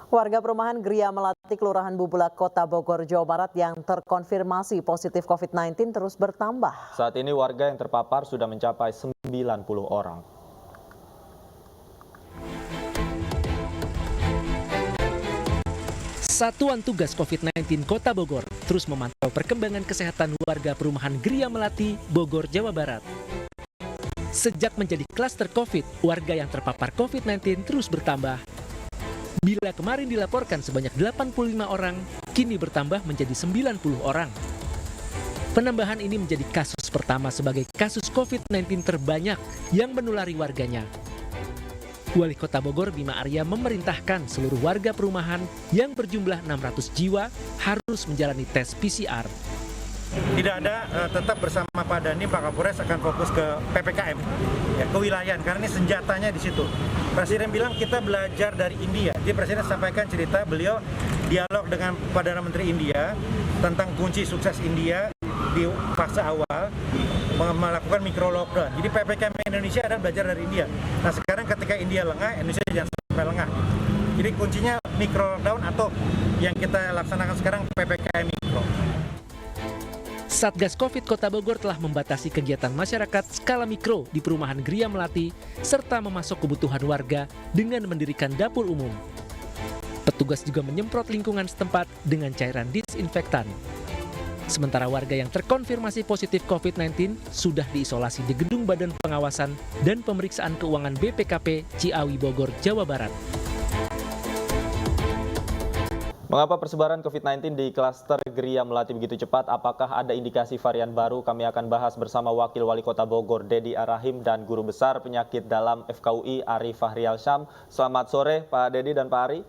Warga perumahan Gria Melati, Kelurahan Bubulak, Kota Bogor, Jawa Barat yang terkonfirmasi positif COVID-19 terus bertambah. Saat ini warga yang terpapar sudah mencapai 90 orang. Satuan Tugas COVID-19 Kota Bogor terus memantau perkembangan kesehatan warga perumahan Gria Melati, Bogor, Jawa Barat. Sejak menjadi klaster COVID, warga yang terpapar COVID-19 terus bertambah. Bila kemarin dilaporkan sebanyak 85 orang, kini bertambah menjadi 90 orang. Penambahan ini menjadi kasus pertama sebagai kasus COVID-19 terbanyak yang menulari warganya. Wali Kota Bogor Bima Arya memerintahkan seluruh warga perumahan yang berjumlah 600 jiwa harus menjalani tes PCR. Tidak ada, tetap bersama Pak Dhani, Pak Kapolres akan fokus ke PPKM, ya, kewilayahan, karena ini senjatanya di situ. Presiden bilang kita belajar dari India. Jadi Presiden sampaikan cerita beliau dialog dengan Perdana Menteri India tentang kunci sukses India di fase awal melakukan micro lockdown. Jadi PPKM Indonesia adalah belajar dari India. Nah sekarang ketika India lengah, Indonesia jangan sampai lengah. Jadi kuncinya micro lockdown atau yang kita laksanakan sekarang PPKM mikro. Satgas Covid Kota Bogor telah membatasi kegiatan masyarakat skala mikro di perumahan Gria Melati serta memasok kebutuhan warga dengan mendirikan dapur umum. Petugas juga menyemprot lingkungan setempat dengan cairan disinfektan. Sementara warga yang terkonfirmasi positif COVID-19 sudah diisolasi di Gedung Badan Pengawasan dan Pemeriksaan Keuangan BPKP Ciawi Bogor, Jawa Barat. Mengapa persebaran COVID-19 di klaster Gria Melati begitu cepat? Apakah ada indikasi varian baru? Kami akan bahas bersama Wakil Wali Kota Bogor, Dedi Arahim, dan Guru Besar Penyakit Dalam FKUI, Ari Fahrial Syam. Selamat sore, Pak Dedi dan Pak Ari.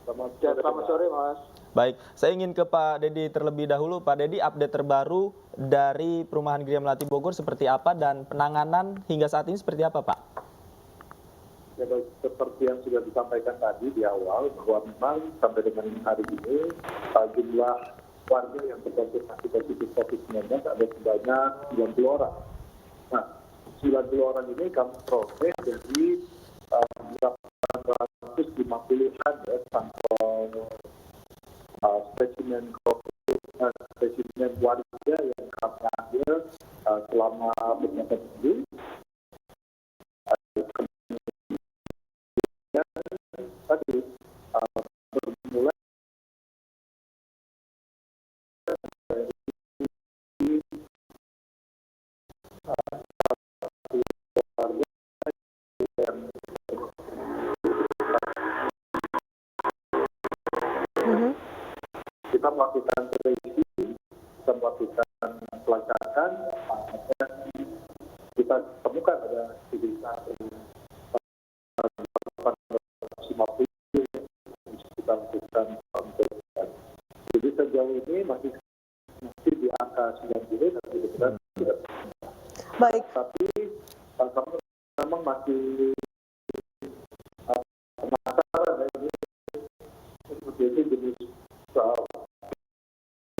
Selamat sore, Mas. Baik, saya ingin ke Pak Dedi terlebih dahulu. Pak Dedi, update terbaru dari perumahan Gria Melati Bogor seperti apa dan penanganan hingga saat ini seperti apa, Pak? Ya, seperti yang sudah disampaikan tadi di awal, bahwa memang sampai dengan hari ini jumlah warga yang terkonfirmasi positif COVID-19 ada sebanyak 90 orang. Nah, 90 orang ini kami proses dari 850-an ya, sampel spesimen COVID, spesimen warga yang kami ambil selama beberapa minggu. Tadi bermula dari warga yang kita melakukan tracing, kita melakukan pelacakan, kita temukan ada sekitar 850 kita lakukan pemeriksaan. Jadi sejauh ini masih di angka 90 dan tidak. Baik. Tapi kami memang masih penasaran ya, ini seperti itu jenis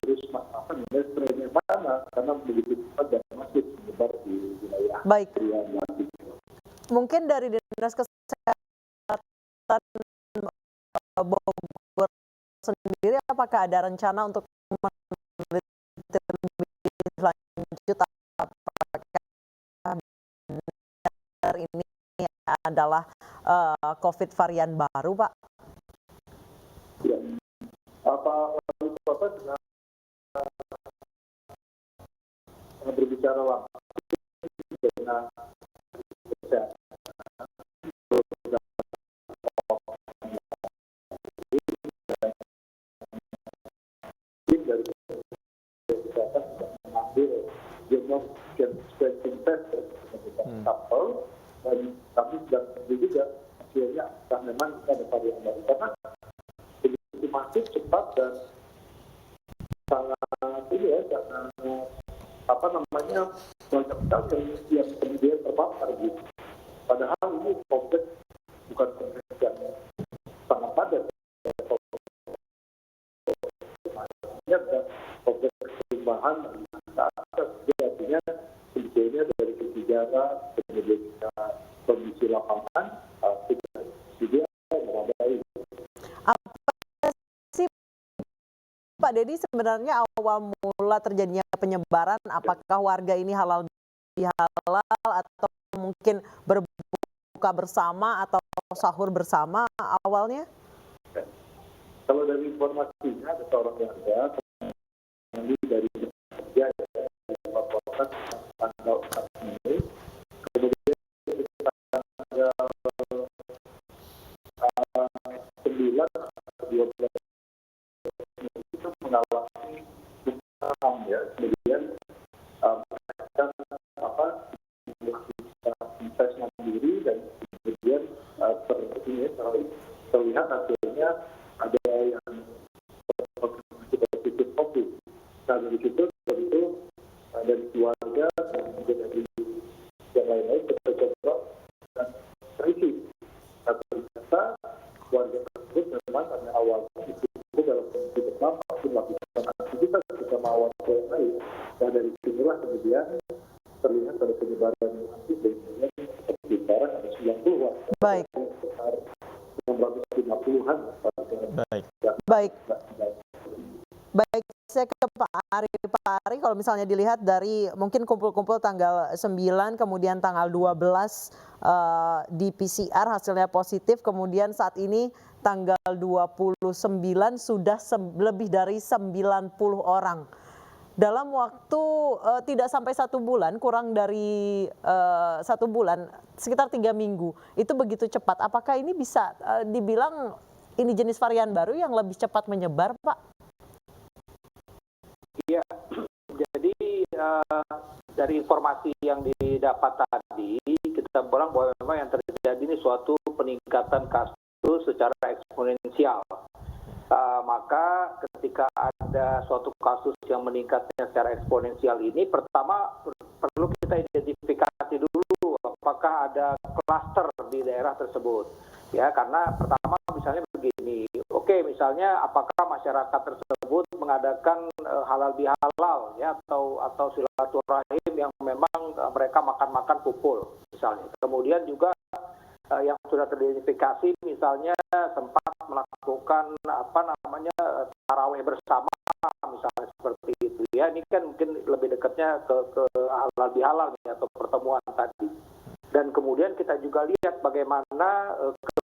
virus apa nih, strainnya mana, karena begitu cepat dan masih menyebar di wilayah. Baik. Mungkin dari Dinas Kesehatan Bogor sendiri, apakah ada rencana untuk meneliti lebih lanjut apakah benar ini adalah COVID varian baru, Pak? Ya. Pak Wali Kota dengan berbicara langsung dengan kesehatan dari kesehatan sudah mengambil genom sequencing test dengan sampel, dan kami sudah mengambil juga hasilnya apakah memang ada varian baru, karena begitu masif, cepat dan sangat ini ya, sangat apa namanya, banyak sekali yang kemudian terpapar gitu. Padahal ini kompleks, bukan kompleks yang sangat padat. Kompleks perubahan jadi artinya sebetulnya dari segi jarak, kemudian kondisi lapangan juga memadai. Apa sih Pak Dedi sebenarnya awal mula terjadinya penyebaran, apakah warga ini halal bihalal atau mungkin berbuka bersama atau sahur bersama awalnya? Kalau dari informasinya ada seorang warga dari kerja dari Makassar tanggal 4 Mei, kemudian tanggal 9 atau 12 itu mengalami demam ya, kemudian melakukan melakukan tes mandiri dan kemudian terlihat hasilnya ada yang positif COVID. Nah dari situ tentu dari keluarga dan juga dari yang lain-lain kita coba dan terisi. Nah ternyata keluarga tersebut memang pada awalnya itu dalam kondisi demam masih melakukan aktivitas bersama warga yang lain. Nah dari sinilah kemudian terlihat pada penyebaran yang aktif dan kemudian sekarang ada 90-an. Baik. Sekitar 650-an. Baik. Baik, saya ke Pak Ari. Pak Ari, kalau misalnya dilihat dari mungkin kumpul-kumpul tanggal 9, kemudian tanggal 12 di PCR hasilnya positif, kemudian saat ini tanggal 29 sudah lebih dari 90 orang. Dalam waktu tidak sampai 1 bulan, kurang dari 1 bulan, sekitar 3 minggu, itu begitu cepat. Apakah ini bisa dibilang ini jenis varian baru yang lebih cepat menyebar, Pak? Iya, jadi dari informasi yang didapat tadi, kita bilang bahwa memang yang terjadi ini suatu peningkatan kasus secara eksponensial. Maka ketika ada suatu kasus yang meningkatnya secara eksponensial ini, pertama perlu kita identifikasi dulu apakah ada klaster di daerah tersebut. Ya, karena pertama misalnya begini, oke, misalnya apakah masyarakat tersebut mengadakan halal bihalal ya atau silaturahim yang memang mereka makan-makan kumpul misalnya. Kemudian juga yang sudah teridentifikasi misalnya sempat melakukan tarawih bersama misalnya seperti itu ya. Ini kan mungkin lebih dekatnya ke halal bihalal atau pertemuan tadi. Dan kemudian kita juga lihat bagaimana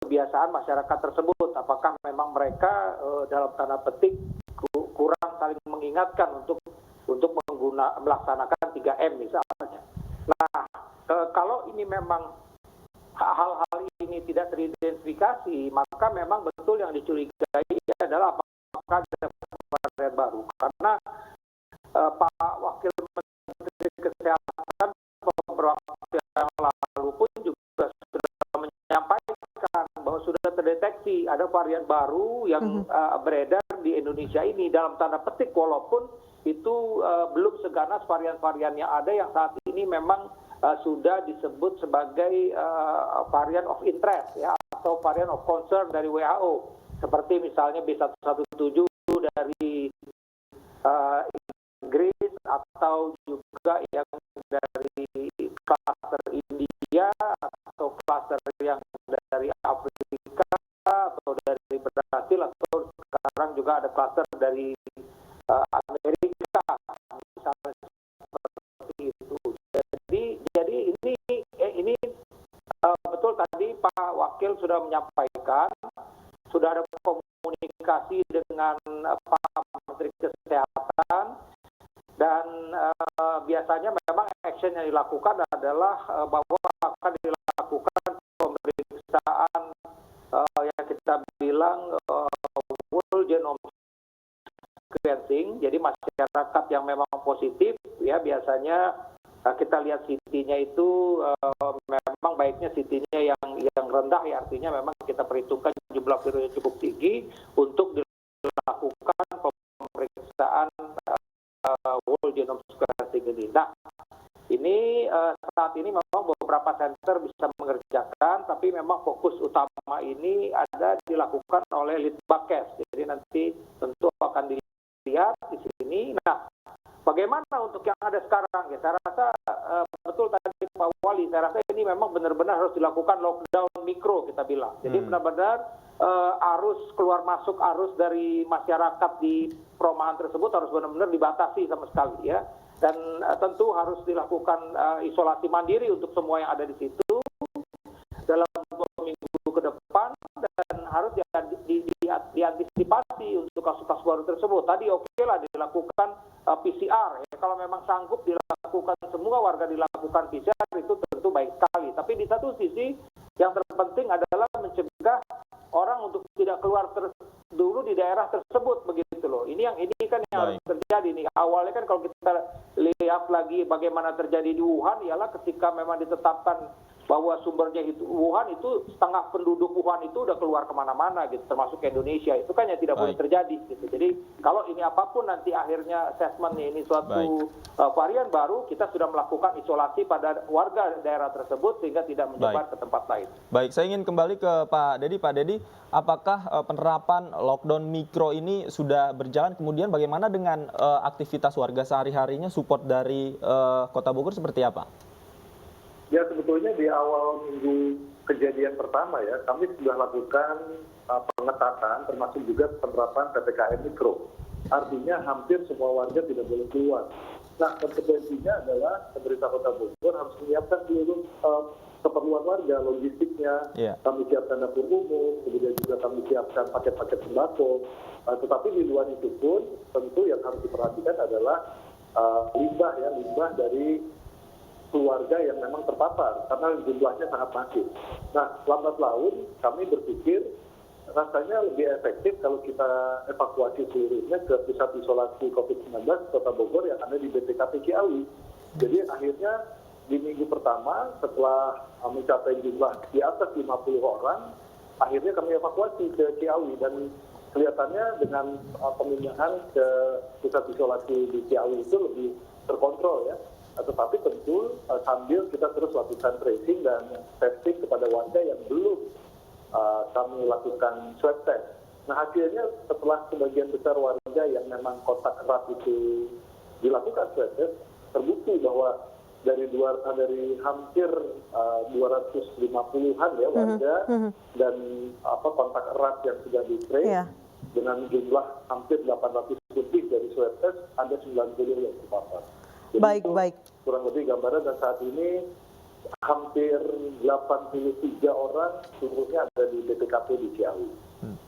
kebiasaan masyarakat tersebut, apakah memang mereka dalam tanda petik kurang saling mengingatkan untuk melaksanakan 3M misalnya. Nah, kalau ini memang hal-hal ini tidak teridentifikasi, maka memang betul yang dicurigai adalah apakah ada varian baru. Karena Pak Wakil Menteri Kesehatan beberapa waktu yang lalu pun juga sudah menyampaikan bahwa sudah terdeteksi ada varian baru yang beredar di Indonesia ini, dalam tanda petik walaupun itu belum seganas varian-varian yang ada yang saat ini memang sudah disebut sebagai varian of interest ya atau varian of concern dari WHO, seperti misalnya B117 dari Inggris atau juga yang dari klaster India atau klaster yang dari Afrika atau dari Brasil atau sekarang juga ada klaster dari Amerika misalnya seperti itu. Jadi ini betul tadi Pak Wakil sudah menyampaikan, sudah ada komunikasi dengan Pak Menteri Kesehatan, dan biasanya memang action yang dilakukan adalah bahwa akan dilakukan pemeriksaan yang kita bilang whole genome sequencing. Jadi masyarakat yang memang positif ya biasanya kita lihat CT-nya itu memang baiknya CT-nya yang rendah ya, artinya memang kita perhitungkan jumlah virusnya cukup tinggi untuk dilakukan pemeriksaan whole genome sequencing ini. Nah, ini saat ini memang beberapa center bisa mengerjakan, tapi memang fokus utama ini ada dilakukan oleh Litbangkes. Jadi nanti tentu akan dilihat di sini. Nah, bagaimana untuk yang ada sekarang? Ya, saya rasa betul tadi Pak Wali, saya rasa ini memang benar-benar harus dilakukan lockdown mikro kita bilang. Jadi benar-benar arus keluar masuk arus dari masyarakat di perumahan tersebut harus benar-benar dibatasi sama sekali ya. Dan tentu harus dilakukan isolasi mandiri untuk semua yang ada di situ dalam 2 minggu ke depan, dan harus diantisipasi untuk kasus-kasus baru tersebut. Tadi oke lah dilakukan PCR, ya. Kalau memang sanggup dilakukan semua warga dilakukan PCR itu tentu baik sekali. Tapi di satu sisi yang terpenting adalah mencegah orang untuk tidak keluar dulu di daerah tersebut begitu loh. Ini kan yang harus terjadi nih. Awalnya kan kalau kita lihat lagi bagaimana terjadi di Wuhan, ialah ketika memang ditetapkan bahwa sumbernya itu Wuhan, itu setengah penduduk Wuhan itu udah keluar kemana-mana gitu, termasuk ke Indonesia. Itu kan yang tidak boleh terjadi gitu. Jadi kalau ini apapun nanti akhirnya assessment ini suatu varian baru, kita sudah melakukan isolasi pada warga daerah tersebut sehingga tidak menyebar ke tempat lain. Baik, saya ingin kembali ke Pak Dedi. Pak Dedi, apakah penerapan lockdown mikro ini sudah berjalan? Kemudian bagaimana dengan aktivitas warga sehari-harinya, support dari Kota Bogor seperti apa? Ya, sebetulnya di awal minggu kejadian pertama ya, kami sudah lakukan pengetatan termasuk juga penerapan PPKM Mikro. Artinya hampir semua warga tidak boleh keluar. Nah, konsekuensinya adalah pemerintah Kota Bogor harus menyiapkan seluruh keperluan warga, logistiknya. Kami siapkan dapur umum, kemudian juga kami siapkan paket-paket sembako. Tetapi di luar itu pun tentu yang harus diperhatikan adalah limbah dari keluarga yang memang terpapar karena jumlahnya sangat masif. Nah, lambat laun kami berpikir rasanya lebih efektif kalau kita evakuasi seluruhnya ke pusat isolasi COVID-19 Kota Bogor yang ada di BPKP Ciawi. Jadi akhirnya di minggu pertama setelah mencapai jumlah di atas 50 orang, akhirnya kami evakuasi ke Ciawi, dan kelihatannya dengan pemindahan ke pusat isolasi di Ciawi itu lebih terkontrol ya. Tetapi tentu sambil kita terus lakukan tracing dan testing kepada warga yang belum kami lakukan swab test. Nah, hasilnya setelah sebagian besar warga yang memang kontak erat itu dilakukan swab test, terbukti bahwa dari hampir 250-an ya warga dan kontak erat yang sudah di-trace dengan jumlah hampir 800 lebih dari swab test, ada 90 yang terpapar. Jadi Baik. Kurang lebih gambaran, dan saat ini hampir 83 orang seluruhnya ada di BPKP di Ciawi.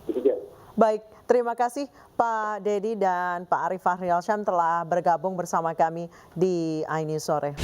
Demikian. Baik, terima kasih Pak Dedi dan Pak Arief Fahrialsyam telah bergabung bersama kami di iNews Sore.